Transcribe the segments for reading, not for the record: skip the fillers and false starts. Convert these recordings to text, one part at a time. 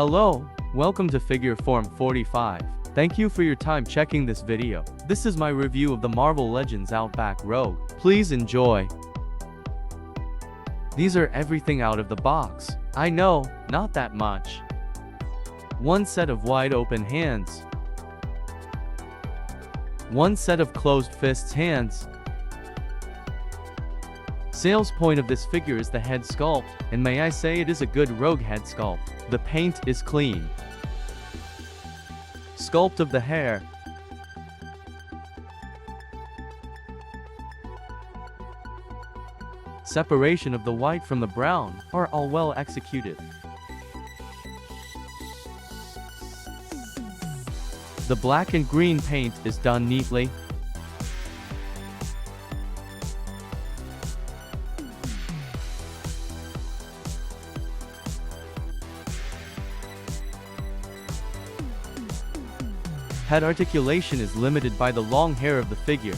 Hello, welcome to Figure Form 45. Thank you for your time checking this video. This is my review of the Marvel Legends Outback Rogue. Please enjoy. These are everything out of the box. I know, not that much. One set of wide open hands. One set of closed fists hands. Sales point of this figure is the head sculpt, and may I say it is a good rogue head sculpt. The paint is clean. Sculpt of the hair. Separation of the white from the brown are all well executed. The black and green paint is done neatly. Head articulation is limited by the long hair of the figure.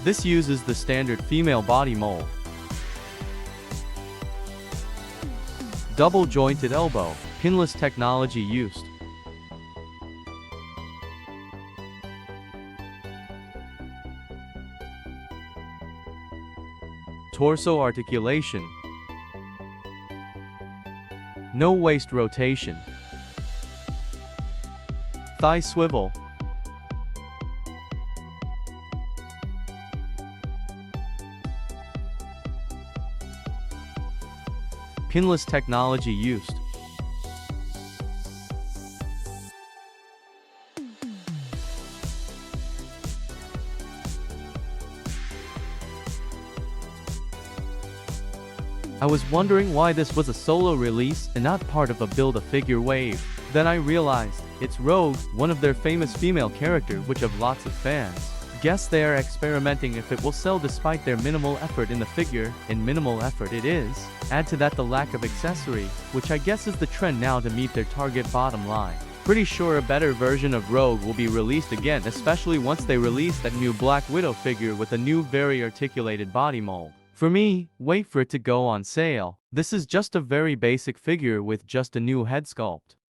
This uses the standard female body mold. Double jointed elbow, pinless technology used. Torso articulation. No waist rotation. Thigh swivel. Pinless technology used. I was wondering why this was a solo release and not part of a Build-A-Figure wave. Then I realized, it's Rogue, one of their famous female characters which have lots of fans. Guess they are experimenting if it will sell despite their minimal effort in the figure, and minimal effort it is. Add to that the lack of accessory, which I guess is the trend now to meet their target bottom line. Pretty sure a better version of Rogue will be released again, especially once they release that new Black Widow figure with a new very articulated body mold. For me, wait for it to go on sale. This is just a very basic figure with just a new head sculpt.